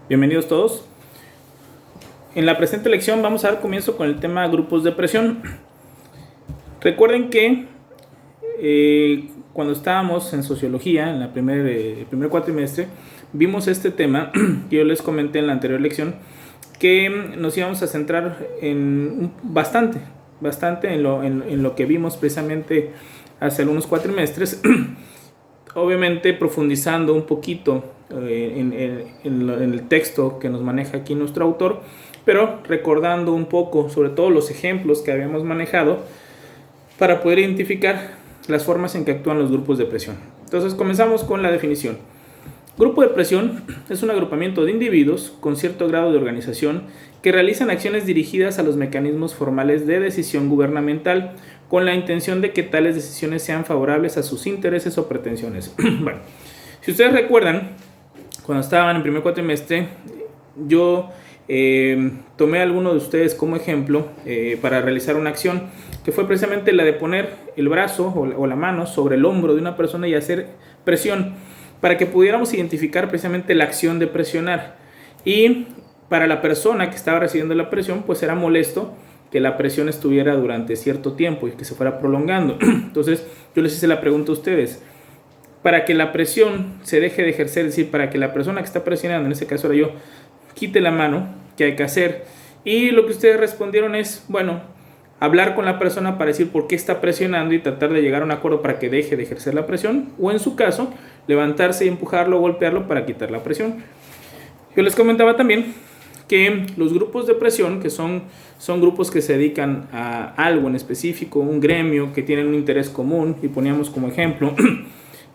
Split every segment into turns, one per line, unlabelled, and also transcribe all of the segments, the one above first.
Bienvenidos todos. En la presente lección vamos a dar comienzo con el tema grupos de presión. Recuerden que cuando estábamos en sociología, en el primer cuatrimestre, vimos este tema que yo les comenté en la anterior lección, que nos íbamos a centrar en bastante en lo que vimos precisamente hace algunos cuatrimestres. Obviamente profundizando un poquito en el texto que nos maneja aquí nuestro autor, pero recordando un poco sobre todo los ejemplos que habíamos manejado para poder identificar las formas en que actúan los grupos de presión. Entonces comenzamos con la definición. Grupo de presión es un agrupamiento de individuos con cierto grado de organización que realizan acciones dirigidas a los mecanismos formales de decisión gubernamental con la intención de que tales decisiones sean favorables a sus intereses o pretensiones. Bueno, si ustedes recuerdan, cuando estaban en primer cuatrimestre, yo tomé a alguno de ustedes como ejemplo para realizar una acción que fue precisamente la de poner el brazo o la mano sobre el hombro de una persona y hacer presión para que pudiéramos identificar precisamente la acción de presionar. Y para la persona que estaba recibiendo la presión, pues era molesto que la presión estuviera durante cierto tiempo y que se fuera prolongando. Entonces yo les hice la pregunta a ustedes: para que la presión se deje de ejercer, es decir, para que la persona que está presionando, en este caso era yo, quite la mano, ¿qué hay que hacer? Y lo que ustedes respondieron es, bueno, hablar con la persona para decir por qué está presionando y tratar de llegar a un acuerdo para que deje de ejercer la presión, o en su caso, levantarse y empujarlo o golpearlo para quitar la presión. Yo les comentaba también que los grupos de presión, que son grupos que se dedican a algo en específico, un gremio, que tienen un interés común, y poníamos como ejemplo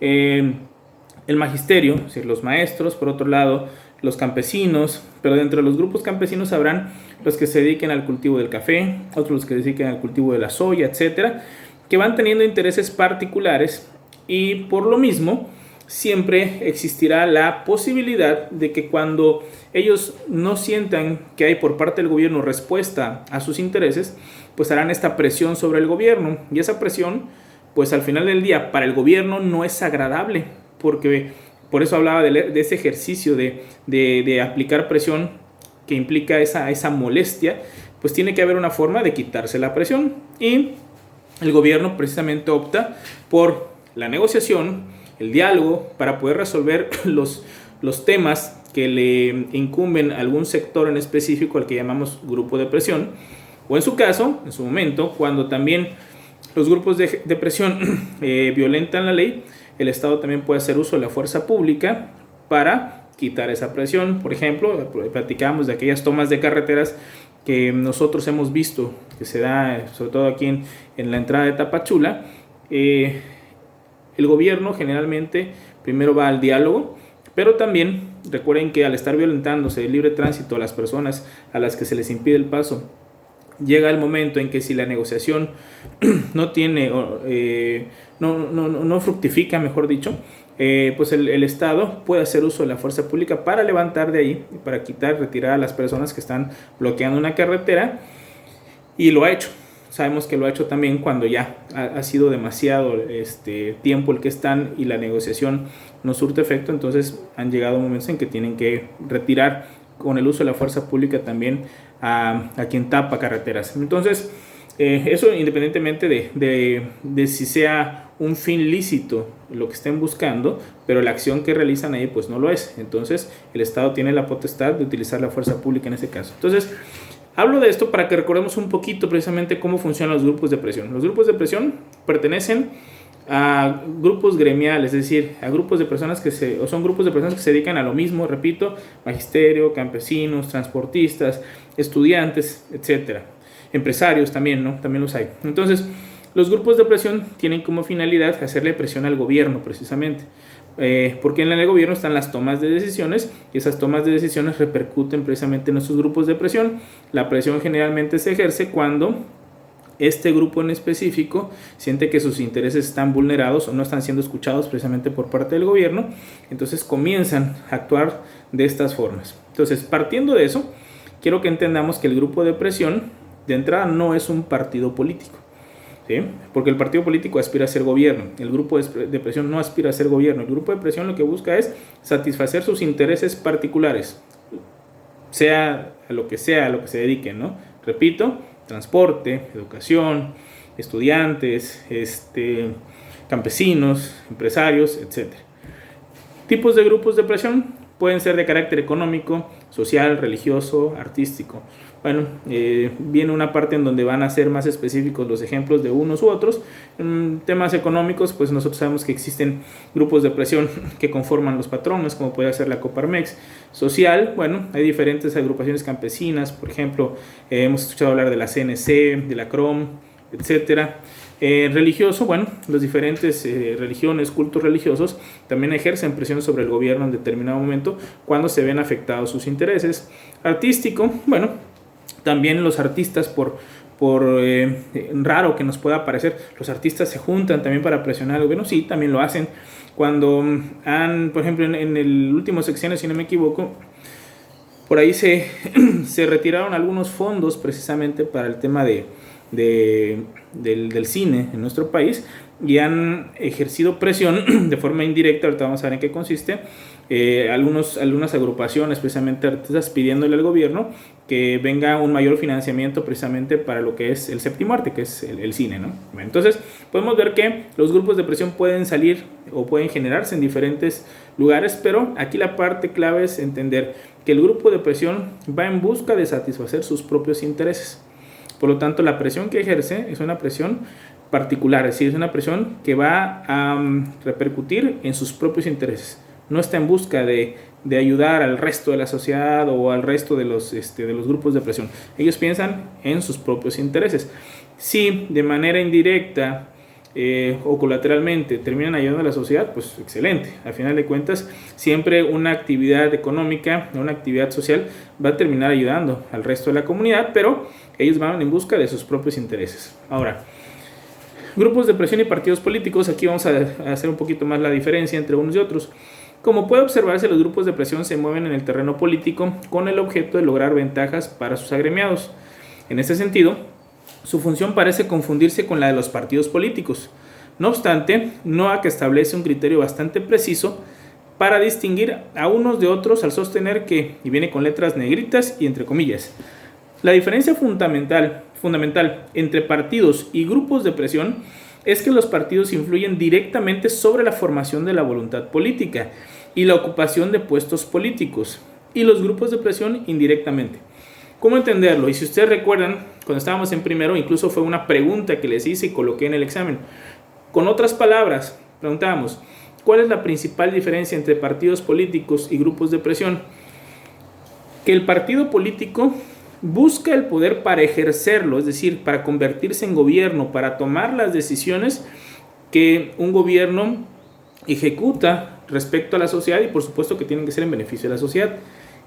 el magisterio, es decir, los maestros, por otro lado los campesinos, pero dentro de los grupos campesinos habrán los que se dediquen al cultivo del café, otros los que se dediquen al cultivo de la soya, etcétera, que van teniendo intereses particulares, y por lo mismo siempre existirá la posibilidad de que cuando ellos no sientan que hay por parte del gobierno respuesta a sus intereses, pues harán esta presión sobre el gobierno, y esa presión, pues al final del día para el gobierno no es agradable, porque por eso hablaba de ese ejercicio de aplicar presión que implica esa molestia. Pues tiene que haber una forma de quitarse la presión, y el gobierno precisamente opta por la negociación, el diálogo, para poder resolver los temas que le incumben a algún sector en específico al que llamamos grupo de presión, o en su caso, en su momento, cuando también los grupos de presión violentan la ley, el Estado también puede hacer uso de la fuerza pública para quitar esa presión. Por ejemplo, platicábamos de aquellas tomas de carreteras que nosotros hemos visto que se da, sobre todo aquí en la entrada de Tapachula. El gobierno generalmente primero va al diálogo, pero también recuerden que al estar violentándose el libre tránsito a las personas a las que se les impide el paso, llega el momento en que si la negociación no tiene, no fructifica, mejor dicho, pues el Estado puede hacer uso de la fuerza pública para levantar de ahí, para retirar a las personas que están bloqueando una carretera, y lo ha hecho. Sabemos que lo ha hecho también cuando ya ha sido demasiado tiempo el que están y la negociación no surte efecto. Entonces han llegado momentos en que tienen que retirar con el uso de la fuerza pública también a quien tapa carreteras. Entonces eso independientemente de si sea un fin lícito lo que estén buscando, pero la acción que realizan ahí pues no lo es. Entonces el Estado tiene la potestad de utilizar la fuerza pública en ese caso. Entonces hablo de esto para que recordemos un poquito precisamente cómo funcionan los grupos de presión. Los grupos de presión pertenecen a grupos gremiales, es decir, a grupos de personas son grupos de personas que se dedican a lo mismo, repito, magisterio, campesinos, transportistas, estudiantes, etcétera. Empresarios también, ¿no? También los hay. Entonces, los grupos de presión tienen como finalidad hacerle presión al gobierno, precisamente. Porque en el gobierno están las tomas de decisiones, y esas tomas de decisiones repercuten precisamente en esos grupos de presión. La presión generalmente se ejerce cuando este grupo en específico siente que sus intereses están vulnerados o no están siendo escuchados precisamente por parte del gobierno. Entonces comienzan a actuar de estas formas. Entonces, partiendo de eso, quiero que entendamos que el grupo de presión de entrada no es un partido político, ¿sí? Porque el partido político aspira a ser gobierno, el grupo de presión no aspira a ser gobierno. El grupo de presión lo que busca es satisfacer sus intereses particulares, sea a lo que se dediquen, ¿no? Repito, transporte, educación, estudiantes, campesinos, empresarios, etc. Tipos de grupos de presión pueden ser de carácter económico, social, religioso, artístico. Bueno, viene una parte en donde van a ser más específicos los ejemplos de unos u otros. En temas económicos, pues nosotros sabemos que existen grupos de presión que conforman los patrones, como puede ser la Coparmex. Social, bueno, hay diferentes agrupaciones campesinas, por ejemplo, hemos escuchado hablar de la CNC, de la CROM, etcétera. Religioso, bueno, las diferentes religiones, cultos religiosos también ejercen presión sobre el gobierno en determinado momento cuando se ven afectados sus intereses. Artístico, bueno, también los artistas, por raro que nos pueda parecer, los artistas se juntan también para presionar al gobierno. Sí, también lo hacen. Cuando por ejemplo, en el último sexenio, si no me equivoco, por ahí se retiraron algunos fondos precisamente para el tema del cine en nuestro país, y han ejercido presión de forma indirecta. Ahorita vamos a ver en qué consiste. Algunas agrupaciones, precisamente artistas, pidiéndole al gobierno que venga un mayor financiamiento precisamente para lo que es el séptimo arte, que es el cine, ¿no? Bueno, entonces podemos ver que los grupos de presión pueden salir o pueden generarse en diferentes lugares, pero aquí la parte clave es entender que el grupo de presión va en busca de satisfacer sus propios intereses. Por lo tanto, la presión que ejerce es una presión particular, es decir, es una presión que va a repercutir en sus propios intereses. No está en busca de ayudar al resto de la sociedad o al resto de los grupos de presión. Ellos piensan en sus propios intereses. Si de manera indirecta o colateralmente terminan ayudando a la sociedad, pues excelente. Al final de cuentas, siempre una actividad económica, una actividad social va a terminar ayudando al resto de la comunidad, pero ellos van en busca de sus propios intereses. Ahora, grupos de presión y partidos políticos, aquí vamos a hacer un poquito más la diferencia entre unos y otros. Como puede observarse, los grupos de presión se mueven en el terreno político con el objeto de lograr ventajas para sus agremiados. En este sentido, su función parece confundirse con la de los partidos políticos. No obstante, NOAC establece un criterio bastante preciso para distinguir a unos de otros al sostener que, y viene con letras negritas y entre comillas, la diferencia fundamental entre partidos y grupos de presión es que los partidos influyen directamente sobre la formación de la voluntad política y la ocupación de puestos políticos, y los grupos de presión indirectamente. ¿Cómo entenderlo? Y si ustedes recuerdan, cuando estábamos en primero, incluso fue una pregunta que les hice y coloqué en el examen. Con otras palabras, preguntábamos, ¿cuál es la principal diferencia entre partidos políticos y grupos de presión? Que el partido político busca el poder para ejercerlo, es decir, para convertirse en gobierno, para tomar las decisiones que un gobierno ejecuta respecto a la sociedad, y por supuesto que tienen que ser en beneficio de la sociedad.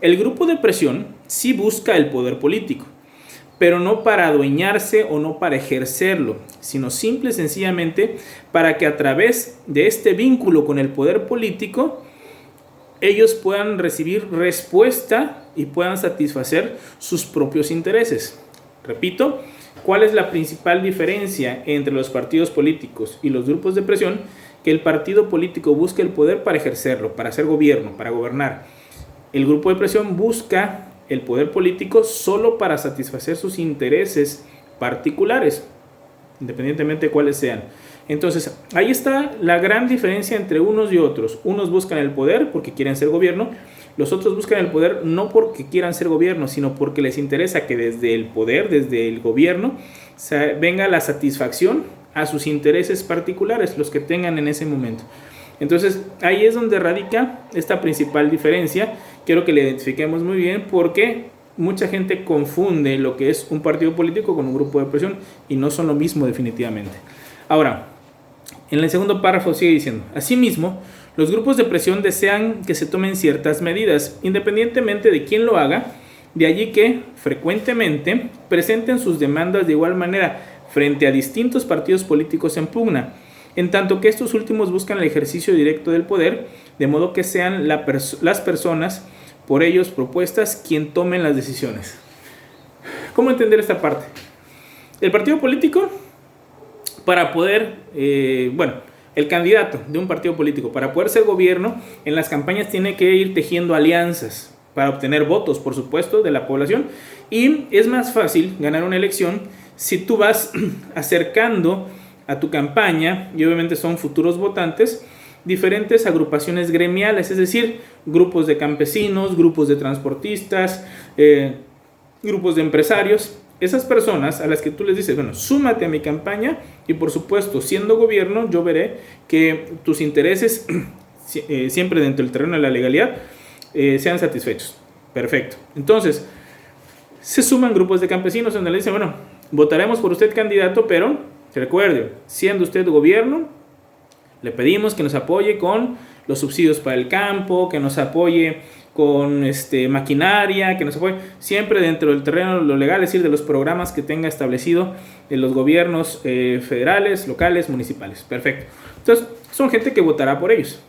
El grupo de presión sí busca el poder político, pero no para adueñarse o no para ejercerlo, sino simple y sencillamente para que a través de este vínculo con el poder político ellos puedan recibir respuesta y puedan satisfacer sus propios intereses. Repito, ¿cuál es la principal diferencia entre los partidos políticos y los grupos de presión? Que el partido político busca el poder para ejercerlo, para hacer gobierno, para gobernar. El grupo de presión busca el poder político solo para satisfacer sus intereses particulares, independientemente de cuáles sean. Entonces, ahí está la gran diferencia entre unos y otros. Unos buscan el poder porque quieren ser gobierno, los otros buscan el poder no porque quieran ser gobierno, sino porque les interesa que desde el poder, desde el gobierno, venga la satisfacción a sus intereses particulares, los que tengan en ese momento. Entonces, ahí es donde radica esta principal diferencia. Quiero que la identifiquemos muy bien porque mucha gente confunde lo que es un partido político con un grupo de presión y no son lo mismo definitivamente. Ahora, en el segundo párrafo sigue diciendo, asimismo, los grupos de presión desean que se tomen ciertas medidas, independientemente de quién lo haga, de allí que, frecuentemente, presenten sus demandas de igual manera frente a distintos partidos políticos en pugna, en tanto que estos últimos buscan el ejercicio directo del poder, de modo que sean las personas por ellos propuestas quien tomen las decisiones. ¿Cómo entender esta parte? El partido político, para poder, el candidato de un partido político, para poder ser gobierno, en las campañas tiene que ir tejiendo alianzas. para obtener votos, por supuesto, de la población. Y es más fácil ganar una elección si tú vas acercando a tu campaña, y obviamente son futuros votantes, diferentes agrupaciones gremiales, es decir, grupos de campesinos, grupos de transportistas, grupos de empresarios. Esas personas a las que tú les dices, bueno, súmate a mi campaña, y por supuesto, siendo gobierno, yo veré que tus intereses, siempre dentro del terreno de la legalidad, sean satisfechos. Perfecto. Entonces, se suman grupos de campesinos donde le dicen, bueno, votaremos por usted candidato, pero recuerde, siendo usted gobierno, le pedimos que nos apoye con los subsidios para el campo, que nos apoye con maquinaria, que nos apoye siempre dentro del terreno lo legal, es decir, de los programas que tenga establecido en los gobiernos federales, locales, municipales. Perfecto. Entonces, son gente que votará por ellos.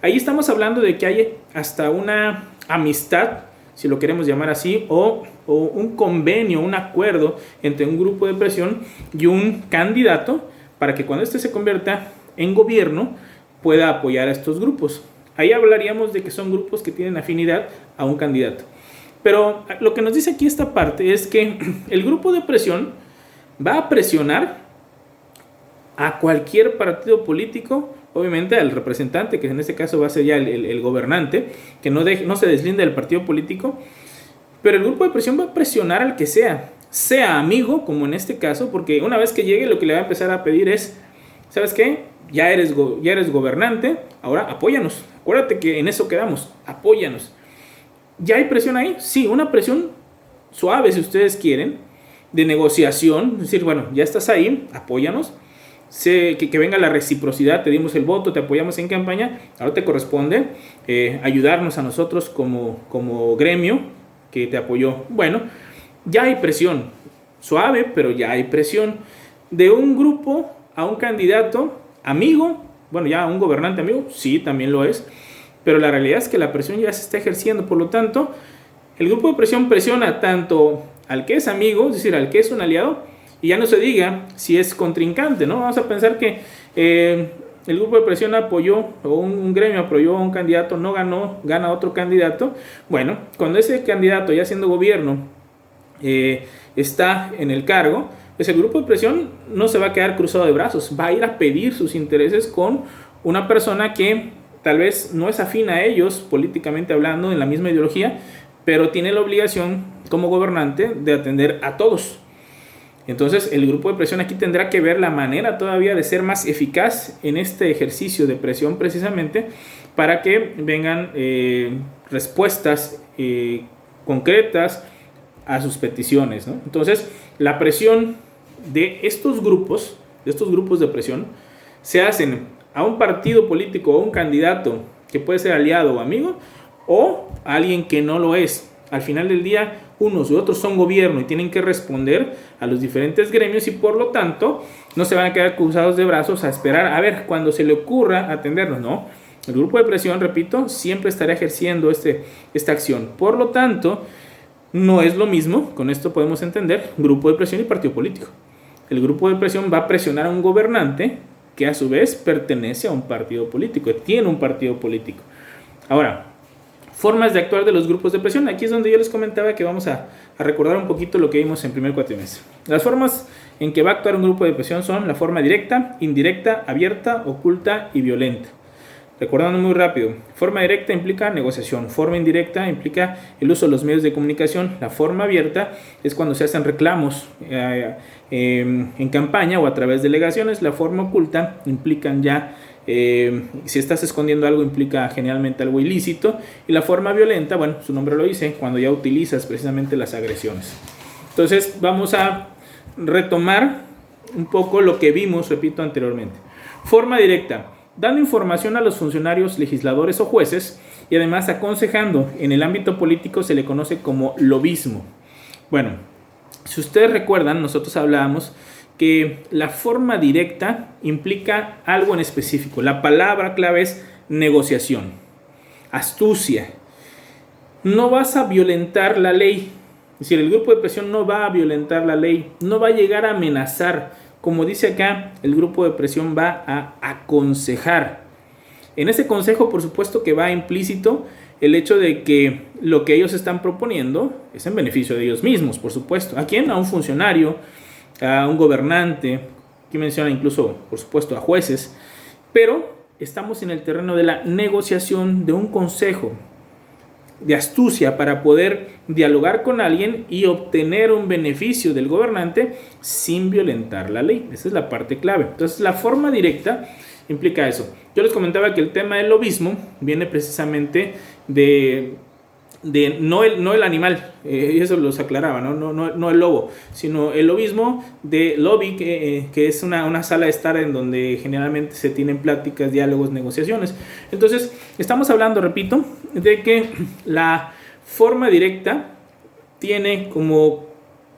Ahí estamos hablando de que hay hasta una amistad, si lo queremos llamar así, o un convenio, un acuerdo entre un grupo de presión y un candidato para que cuando se convierta en gobierno pueda apoyar a estos grupos. Ahí hablaríamos de que son grupos que tienen afinidad a un candidato. Pero lo que nos dice aquí esta parte es que el grupo de presión va a presionar a cualquier partido político, obviamente al representante, que en este caso va a ser ya el gobernante, que no se deslinde del partido político, pero el grupo de presión va a presionar al que sea amigo, como en este caso, porque una vez que llegue lo que le va a empezar a pedir es, ¿sabes qué? Ya eres gobernante, ahora apóyanos. Acuérdate que en eso quedamos, apóyanos. ¿Ya hay presión ahí? Sí, una presión suave, si ustedes quieren, de negociación, es decir, bueno, ya estás ahí, apóyanos. Que venga la reciprocidad, te dimos el voto, te apoyamos en campaña, ahora te corresponde ayudarnos a nosotros como gremio que te apoyó. Bueno, ya hay presión, suave, pero ya hay presión de un grupo a un candidato amigo, bueno, ya un gobernante amigo, sí, también lo es, pero la realidad es que la presión ya se está ejerciendo, por lo tanto, el grupo de presión presiona tanto al que es amigo, es decir, al que es un aliado, y ya no se diga si es contrincante, ¿no? Vamos a pensar que el grupo de presión apoyó, o un gremio apoyó a un candidato, no ganó, gana otro candidato. Bueno, cuando ese candidato, ya siendo gobierno, está en el cargo, pues el grupo de presión no se va a quedar cruzado de brazos, va a ir a pedir sus intereses con una persona que tal vez no es afín a ellos, políticamente hablando, en la misma ideología, pero tiene la obligación como gobernante de atender a todos. Entonces el grupo de presión aquí tendrá que ver la manera todavía de ser más eficaz en este ejercicio de presión, precisamente para que vengan respuestas concretas a sus peticiones, ¿no? Entonces la presión de estos grupos de presión, se hacen a un partido político o un candidato que puede ser aliado o amigo, o a alguien que no lo es. Al final del día, unos u otros son gobierno y tienen que responder a los diferentes gremios, y por lo tanto no se van a quedar cruzados de brazos a esperar a ver cuando se le ocurra atendernos. No, el grupo de presión, repito, siempre estará ejerciendo esta acción. Por lo tanto, no es lo mismo, con esto podemos entender, grupo de presión y partido político. El grupo de presión va a presionar a un gobernante que a su vez pertenece a un partido político, tiene un partido político. Ahora, formas de actuar de los grupos de presión. Aquí es donde yo les comentaba que vamos a recordar un poquito lo que vimos en primer cuatrimestre. Las formas en que va a actuar un grupo de presión son la forma directa, indirecta, abierta, oculta y violenta. Recordando muy rápido, forma directa implica negociación, forma indirecta implica el uso de los medios de comunicación, la forma abierta es cuando se hacen reclamos en campaña o a través de delegaciones, la forma oculta implican ya, si estás escondiendo algo, implica generalmente algo ilícito, y la forma violenta, bueno, su nombre lo dice, cuando ya utilizas precisamente las agresiones. Entonces vamos a retomar un poco lo que vimos, repito, anteriormente. Forma directa: dando información a los funcionarios, legisladores o jueces, y además aconsejando. En el ámbito político se le conoce como lobismo. Bueno, si ustedes recuerdan, nosotros hablábamos que la forma directa implica algo en específico. La palabra clave es negociación, astucia. No vas a violentar la ley. Es decir, el grupo de presión no va a violentar la ley, no va a llegar a amenazar. Como dice acá, el grupo de presión va a aconsejar. En ese consejo, por supuesto que va implícito el hecho de que lo que ellos están proponiendo es en beneficio de ellos mismos, por supuesto. ¿A quién? A un funcionario, a un gobernante, que menciona incluso, por supuesto, a jueces, pero estamos en el terreno de la negociación, de un consejo de astucia para poder dialogar con alguien y obtener un beneficio del gobernante sin violentar la ley. Esa es la parte clave. Entonces, la forma directa implica eso. Yo les comentaba que el tema del lobismo viene precisamente de no el animal, y eso los aclaraba, no el lobo, sino el lobismo de lobby, que es una sala de estar en donde generalmente se tienen pláticas, diálogos, negociaciones. Entonces, estamos hablando, repito, de que la forma directa tiene como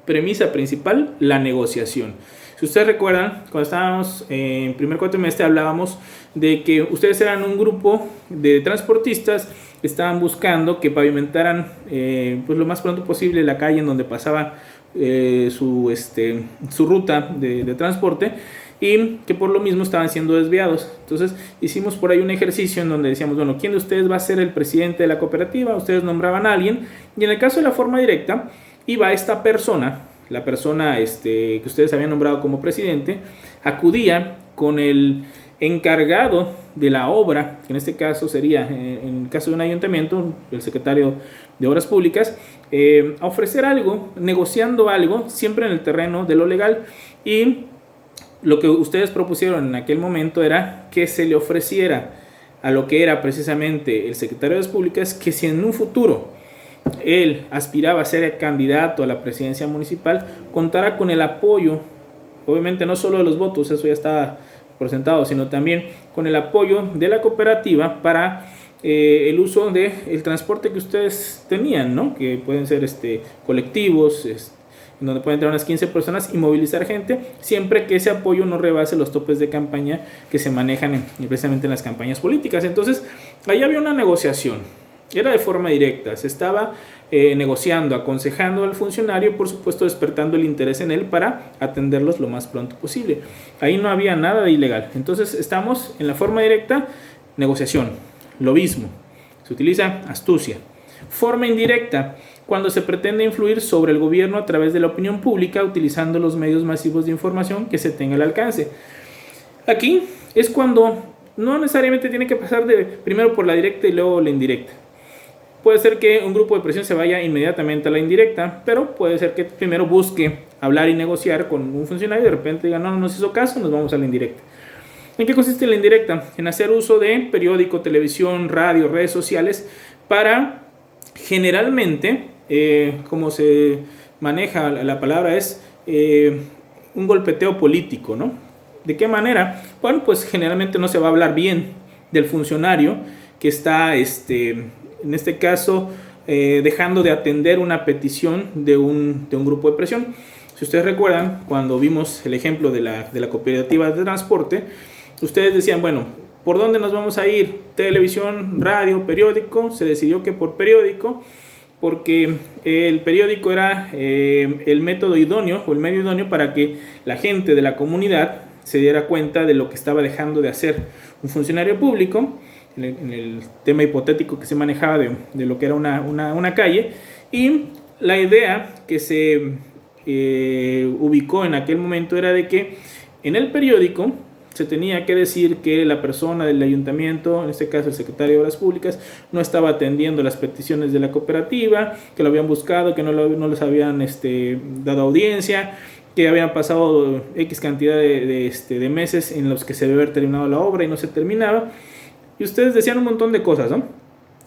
premisa principal la negociación. Si ustedes recuerdan, cuando estábamos en primer cuatrimestre hablábamos de que ustedes eran un grupo de transportistas que estaban buscando que pavimentaran pues lo más pronto posible la calle en donde pasaba su ruta de transporte, y que por lo mismo estaban siendo desviados. Entonces hicimos por ahí un ejercicio en donde decíamos, bueno, ¿quién de ustedes va a ser el presidente de la cooperativa? Ustedes nombraban a alguien, y en el caso de la forma directa iba esta persona, la persona que ustedes habían nombrado como presidente, acudía con el encargado de la obra, que en este caso sería, en el caso de un ayuntamiento, el secretario de Obras Públicas, a ofrecer algo, negociando algo, siempre en el terreno de lo legal. Y lo que ustedes propusieron en aquel momento era que se le ofreciera a lo que era precisamente el secretario de Obras Públicas, que si en un futuro él aspiraba a ser candidato a la presidencia municipal, contara con el apoyo, obviamente no solo de los votos, eso ya estaba por sentado, sino también con el apoyo de la cooperativa para el uso del transporte que ustedes tenían, ¿no? Que pueden ser colectivos, en donde pueden entrar unas 15 personas y movilizar gente, siempre que ese apoyo no rebase los topes de campaña que se manejan precisamente en las campañas políticas. Entonces, ahí había una negociación. Era de forma directa, se estaba negociando, aconsejando al funcionario, por supuesto despertando el interés en él para atenderlos lo más pronto posible. Ahí no había nada de ilegal. Entonces estamos en la forma directa, negociación, lobismo, se utiliza astucia. Forma indirecta, cuando se pretende influir sobre el gobierno a través de la opinión pública utilizando los medios masivos de información que se tenga al alcance. Aquí es cuando no necesariamente tiene que pasar primero por la directa y luego la indirecta. Puede ser que un grupo de presión se vaya inmediatamente a la indirecta, pero puede ser que primero busque hablar y negociar con un funcionario y de repente diga, no nos hizo caso, nos vamos a la indirecta. ¿En qué consiste la indirecta? En hacer uso de periódico, televisión, radio, redes sociales para generalmente, como se maneja la palabra, es un golpeteo político, ¿no? ¿De qué manera? Bueno, pues generalmente no se va a hablar bien del funcionario que está, en este caso, dejando de atender una petición de un grupo de presión. Si ustedes recuerdan, cuando vimos el ejemplo de la cooperativa de transporte, ustedes decían, bueno, ¿por dónde nos vamos a ir? Televisión, radio, periódico. Se decidió que por periódico, porque el periódico era el método idóneo o el medio idóneo para que la gente de la comunidad se diera cuenta de lo que estaba dejando de hacer un funcionario público, en el tema hipotético que se manejaba de lo que era una calle. Y la idea que se ubicó en aquel momento era de que en el periódico se tenía que decir que la persona del ayuntamiento, en este caso el secretario de Obras Públicas, no estaba atendiendo las peticiones de la cooperativa, que lo habían buscado, que no les habían dado audiencia, que habían pasado X cantidad de meses en los que se debe haber terminado la obra y no se terminaba. Y ustedes decían un montón de cosas, ¿no?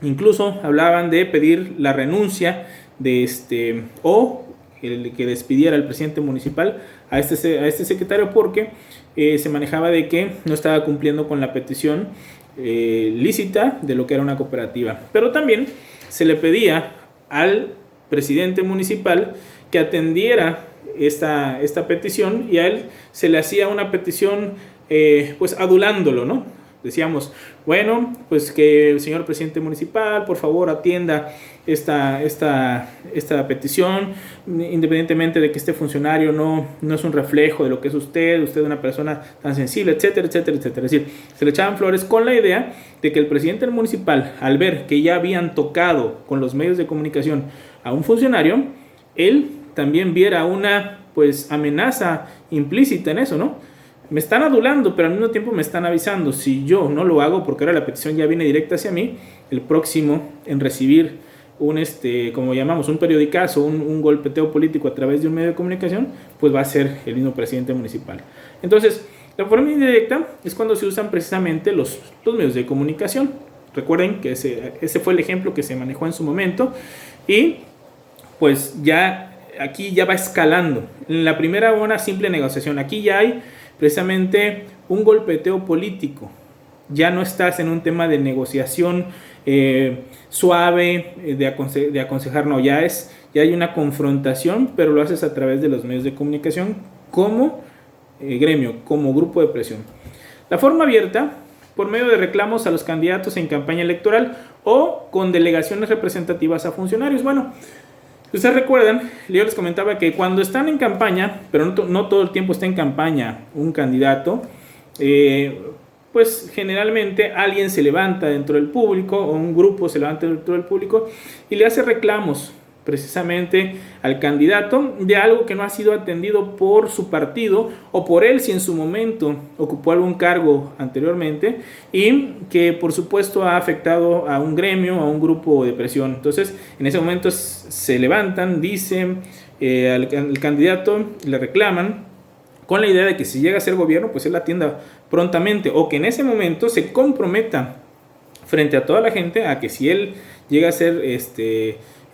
Incluso hablaban de pedir la renuncia o el que despidiera al presidente municipal a este secretario, porque se manejaba de que no estaba cumpliendo con la petición lícita de lo que era una cooperativa. Pero también se le pedía al presidente municipal que atendiera esta petición, y a él se le hacía una petición pues adulándolo, ¿no? decíamos, bueno, pues que el señor presidente municipal, por favor, atienda esta petición, independientemente de que este funcionario no es un reflejo de lo que es usted es una persona tan sensible, etcétera, etcétera, etcétera. Es decir, se le echaban flores con la idea de que el presidente municipal, al ver que ya habían tocado con los medios de comunicación a un funcionario, él también viera una pues amenaza implícita en eso, ¿no? Me están adulando, pero al mismo tiempo me están avisando. Si yo no lo hago, porque ahora la petición ya viene directa hacia mí, el próximo en recibir como llamamos, un periodicazo, un golpeteo político a través de un medio de comunicación, pues va a ser el mismo presidente municipal. Entonces, la forma indirecta es cuando se usan precisamente los medios de comunicación. Recuerden que ese fue el ejemplo que se manejó en su momento y pues ya aquí ya va escalando. En la primera, una simple negociación. Aquí ya hay precisamente un golpeteo político. Ya no estás en un tema de negociación suave, de aconsejar, no, ya hay una confrontación, pero lo haces a través de los medios de comunicación como gremio, como grupo de presión. La forma abierta, por medio de reclamos a los candidatos en campaña electoral o con delegaciones representativas a funcionarios. Bueno, ustedes recuerdan, yo les comentaba que cuando están en campaña, pero no todo el tiempo está en campaña un candidato, pues generalmente alguien se levanta dentro del público o un grupo se levanta dentro del público y le hace reclamos precisamente al candidato de algo que no ha sido atendido por su partido o por él si en su momento ocupó algún cargo anteriormente y que por supuesto ha afectado a un gremio, a un grupo de presión. Entonces en ese momento se levantan, dicen al candidato, le reclaman con la idea de que si llega a ser gobierno pues él la atienda prontamente o que en ese momento se comprometa frente a toda la gente a que si él llega a ser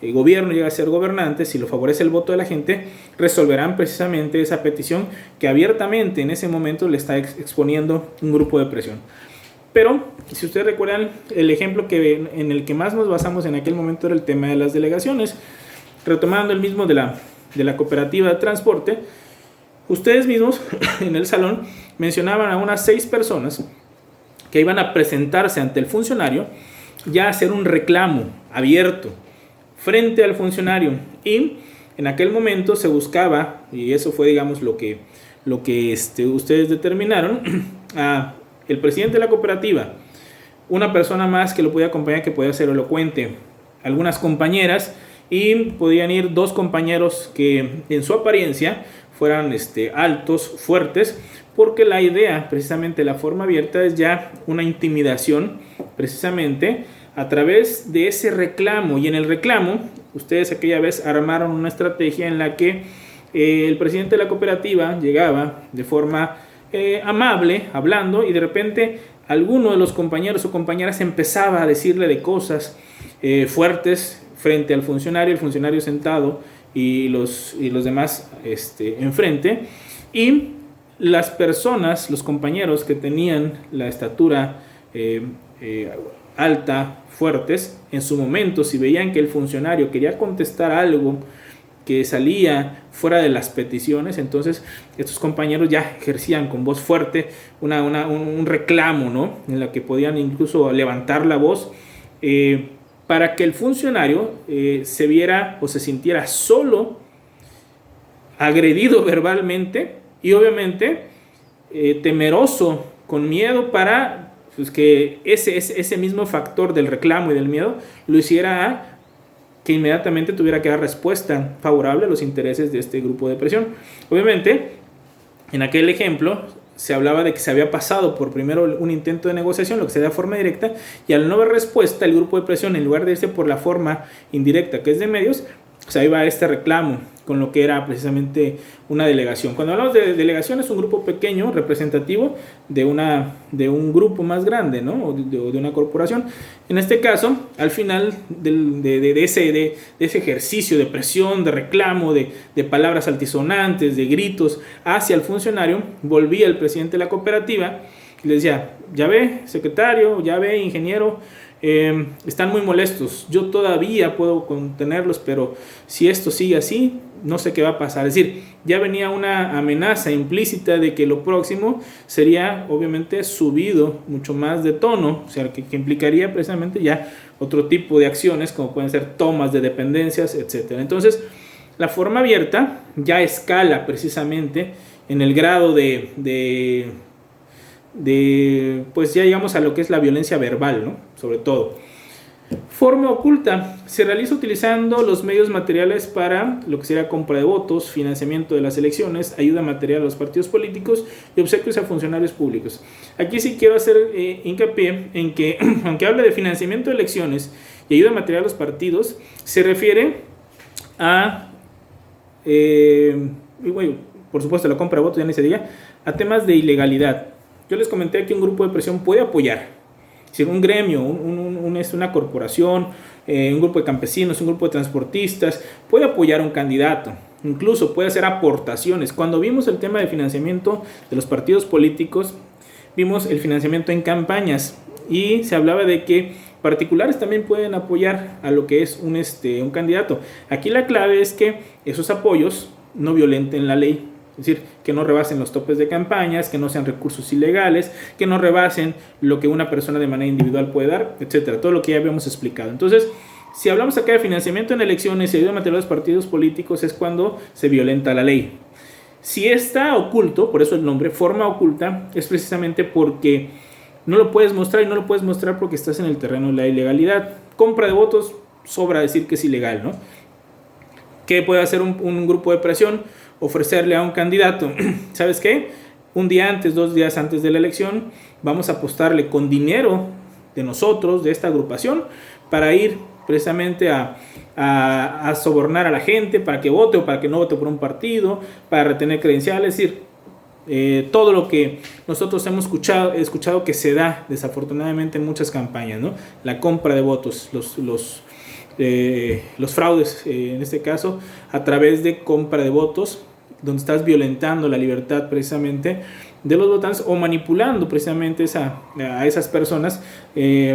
el gobierno, llega a ser gobernante, si lo favorece el voto de la gente, resolverán precisamente esa petición que abiertamente en ese momento le está exponiendo un grupo de presión. Pero, si ustedes recuerdan, el ejemplo en el que más nos basamos en aquel momento era el tema de las delegaciones. Retomando el mismo de la cooperativa de transporte, ustedes mismos en el salón mencionaban a unas 6 personas que iban a presentarse ante el funcionario ya a hacer un reclamo abierto frente al funcionario y en aquel momento se buscaba, y eso fue digamos lo que ustedes determinaron, a el presidente de la cooperativa, una persona más que lo podía acompañar que podía ser elocuente, algunas compañeras y podían ir 2 compañeros que en su apariencia fueran altos, fuertes, porque la idea, precisamente la forma abierta, es ya una intimidación, precisamente a través de ese reclamo. Y en el reclamo, ustedes aquella vez armaron una estrategia en la que el presidente de la cooperativa llegaba de forma amable, hablando, y de repente alguno de los compañeros o compañeras empezaba a decirle de cosas fuertes frente al funcionario, el funcionario sentado y los demás enfrente, y las personas, los compañeros que tenían la estatura alta, fuertes, en su momento, si veían que el funcionario quería contestar algo que salía fuera de las peticiones, entonces estos compañeros ya ejercían con voz fuerte un reclamo, ¿no? En la que podían incluso levantar la voz para que el funcionario se viera o se sintiera solo, agredido verbalmente y obviamente temeroso, con miedo, para pues, que ese mismo factor del reclamo y del miedo lo hiciera a que inmediatamente tuviera que dar respuesta favorable a los intereses de este grupo de presión. Obviamente, en aquel ejemplo se hablaba de que se había pasado por primero un intento de negociación, lo que se da de forma directa, y al no haber respuesta, el grupo de presión, en lugar de irse por la forma indirecta, que es de medios, pues ahí va este reclamo con lo que era precisamente una delegación. Cuando hablamos de delegación es un grupo pequeño, representativo de un grupo más grande, ¿no? O de una corporación. En este caso, al final de ese ejercicio de presión, de reclamo, de palabras altisonantes, de gritos hacia el funcionario, volvía el presidente de la cooperativa y le decía: ya ve, secretario, ya ve, ingeniero, están muy molestos, yo todavía puedo contenerlos, pero si esto sigue así, no sé qué va a pasar. Es decir, ya venía una amenaza implícita de que lo próximo sería obviamente subido mucho más de tono, o sea, que implicaría precisamente ya otro tipo de acciones como pueden ser tomas de dependencias, etcétera. Entonces, la forma abierta ya escala precisamente en el grado de pues ya llegamos a lo que es la violencia verbal, ¿no? Sobre todo. Forma oculta. Se realiza utilizando los medios materiales para lo que sería compra de votos, financiamiento de las elecciones, ayuda material a los partidos políticos y obsequios a funcionarios públicos. Aquí sí quiero hacer hincapié en que, aunque habla de financiamiento de elecciones y ayuda material a los partidos, se refiere a, bueno, por supuesto, la compra de votos, ya ni se diga, a temas de ilegalidad. Yo les comenté que un grupo de presión puede apoyar. Si un gremio, una corporación, un grupo de campesinos, un grupo de transportistas, puede apoyar a un candidato, incluso puede hacer aportaciones. Cuando vimos el tema de financiamiento de los partidos políticos, vimos el financiamiento en campañas y se hablaba de que particulares también pueden apoyar a lo que es un candidato. Aquí la clave es que esos apoyos no violenten la ley. Es decir, que no rebasen los topes de campañas, que no sean recursos ilegales, que no rebasen lo que una persona de manera individual puede dar, etcétera. Todo lo que ya habíamos explicado. Entonces, si hablamos acá de financiamiento en elecciones y ayuda material a los partidos políticos, es cuando se violenta la ley. Si está oculto, por eso el nombre, forma oculta, es precisamente porque no lo puedes mostrar y no lo puedes mostrar porque estás en el terreno de la ilegalidad. Compra de votos, sobra decir que es ilegal, ¿no? ¿Qué puede hacer un grupo de presión? Ofrecerle a un candidato, ¿sabes qué? Un día antes, 2 días antes de la elección, vamos a apostarle con dinero de nosotros, de esta agrupación, para ir precisamente a sobornar a la gente para que vote o para que no vote por un partido, para retener credenciales, es decir, todo lo que nosotros hemos escuchado que se da desafortunadamente en muchas campañas, ¿no? La compra de votos, los fraudes, en este caso, a través de compra de votos, donde estás violentando la libertad precisamente de los votantes o manipulando precisamente a esas personas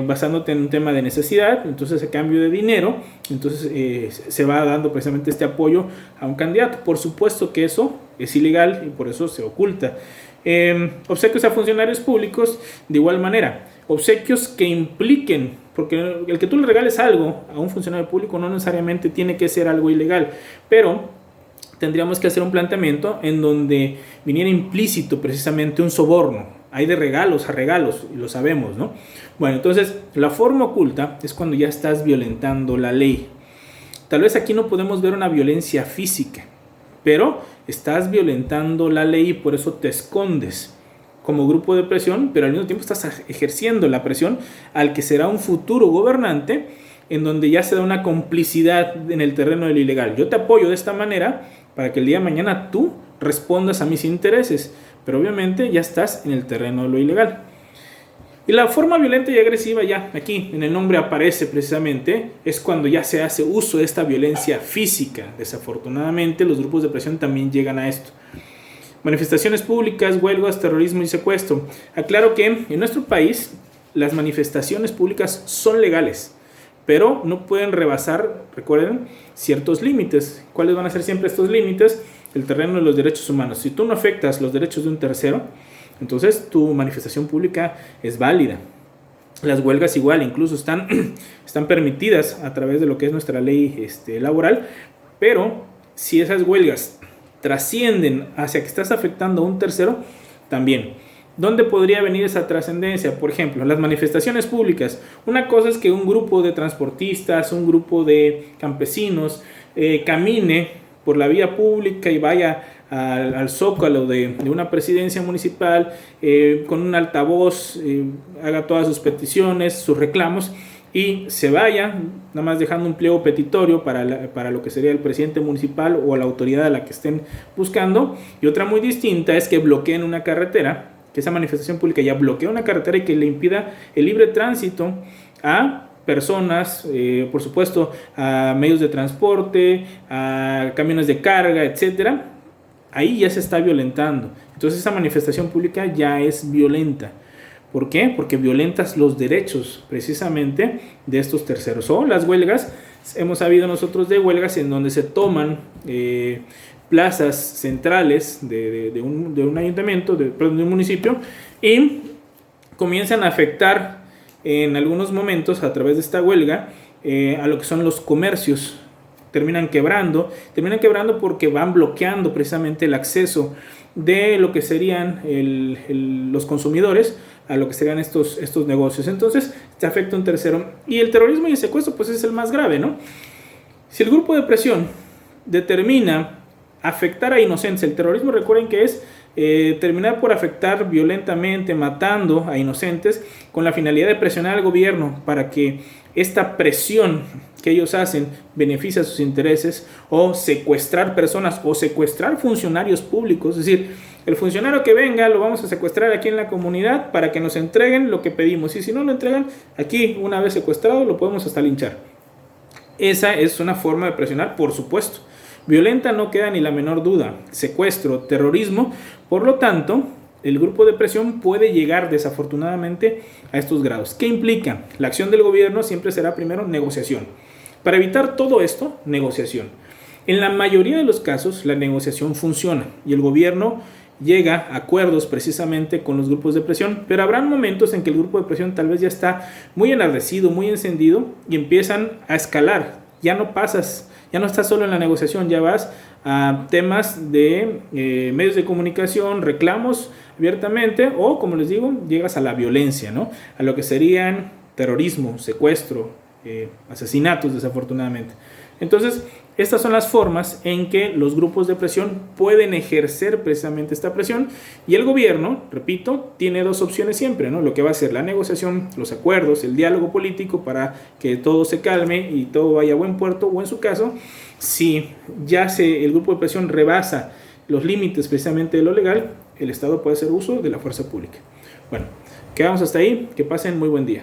basándote en un tema de necesidad. Entonces, a cambio de dinero, entonces se va dando precisamente este apoyo a un candidato. Por supuesto que eso es ilegal y por eso se oculta. Obsequios a funcionarios públicos, de igual manera, obsequios que impliquen, porque el que tú le regales algo a un funcionario público no necesariamente tiene que ser algo ilegal, pero tendríamos que hacer un planteamiento en donde viniera implícito precisamente un soborno. Hay de regalos a regalos, y lo sabemos, ¿no? Bueno, entonces la forma oculta es cuando ya estás violentando la ley. Tal vez aquí no podemos ver una violencia física, pero estás violentando la ley y por eso te escondes como grupo de presión, pero al mismo tiempo estás ejerciendo la presión al que será un futuro gobernante, en donde ya se da una complicidad en el terreno de lo ilegal. Yo te apoyo de esta manera para que el día de mañana tú respondas a mis intereses, pero obviamente ya estás en el terreno de lo ilegal. Y la forma violenta y agresiva, ya aquí en el nombre aparece precisamente, es cuando ya se hace uso de esta violencia física. Desafortunadamente los grupos de presión también llegan a esto. Manifestaciones públicas, huelgas, terrorismo y secuestro. Aclaro que en nuestro país las manifestaciones públicas son legales, pero no pueden rebasar, recuerden, ciertos límites. ¿Cuáles van a ser siempre estos límites? El terreno de los derechos humanos. Si tú no afectas los derechos de un tercero, entonces tu manifestación pública es válida. Las huelgas igual, incluso están permitidas a través de lo que es nuestra ley laboral, pero si esas huelgas trascienden hacia que estás afectando a un tercero, también. ¿Dónde podría venir esa trascendencia? Por ejemplo, las manifestaciones públicas. Una cosa es que un grupo de transportistas, un grupo de campesinos camine por la vía pública y vaya al zócalo de una presidencia municipal con un altavoz, haga todas sus peticiones, sus reclamos y se vaya, nada más dejando un pliego petitorio para lo que sería el presidente municipal o la autoridad a la que estén buscando. Y otra muy distinta es que bloqueen una carretera, que esa manifestación pública ya bloquea una carretera y que le impida el libre tránsito a personas, por supuesto, a medios de transporte, a camiones de carga, etcétera. Ahí ya se está violentando. Entonces esa manifestación pública ya es violenta. ¿Por qué? Porque violentas los derechos precisamente de estos terceros. O las huelgas hemos sabido nosotros de huelgas en donde se toman plazas centrales de un ayuntamiento, de un municipio, y comienzan a afectar en algunos momentos a través de esta huelga a lo que son los comercios. Terminan quebrando porque van bloqueando precisamente el acceso de lo que serían los consumidores a lo que serían estos negocios. Entonces se afecta un tercero. Y el terrorismo y el secuestro pues es el más grave, ¿no? Si el grupo de presión determina afectar a inocentes, el terrorismo, recuerden que es terminar por afectar violentamente, matando a inocentes, con la finalidad de presionar al gobierno para que esta presión que ellos hacen beneficie a sus intereses, o secuestrar personas o secuestrar funcionarios públicos. Es decir, el funcionario que venga lo vamos a secuestrar aquí en la comunidad para que nos entreguen lo que pedimos, y si no lo entregan, aquí una vez secuestrado lo podemos hasta linchar. Esa es una forma de presionar, por supuesto. Violenta no queda ni la menor duda. Secuestro, terrorismo. Por lo tanto, el grupo de presión puede llegar desafortunadamente a estos grados. ¿Qué implica? La acción del gobierno siempre será primero negociación. Para evitar todo esto, negociación. En la mayoría de los casos, la negociación funciona y el gobierno llega a acuerdos precisamente con los grupos de presión, pero habrá momentos en que el grupo de presión tal vez ya está muy enardecido, muy encendido, y empiezan a escalar. Ya no estás solo en la negociación, ya vas a temas de medios de comunicación, reclamos abiertamente, o como les digo, llegas a la violencia, ¿no? A lo que serían terrorismo, secuestro, asesinatos, desafortunadamente. Entonces, estas son las formas en que los grupos de presión pueden ejercer precisamente esta presión, y el gobierno, repito, tiene dos opciones siempre, ¿no? Lo que va a ser la negociación, los acuerdos, el diálogo político para que todo se calme y todo vaya a buen puerto, o en su caso, si ya el grupo de presión rebasa los límites precisamente de lo legal, el Estado puede hacer uso de la fuerza pública. Bueno, quedamos hasta ahí, que pasen muy buen día.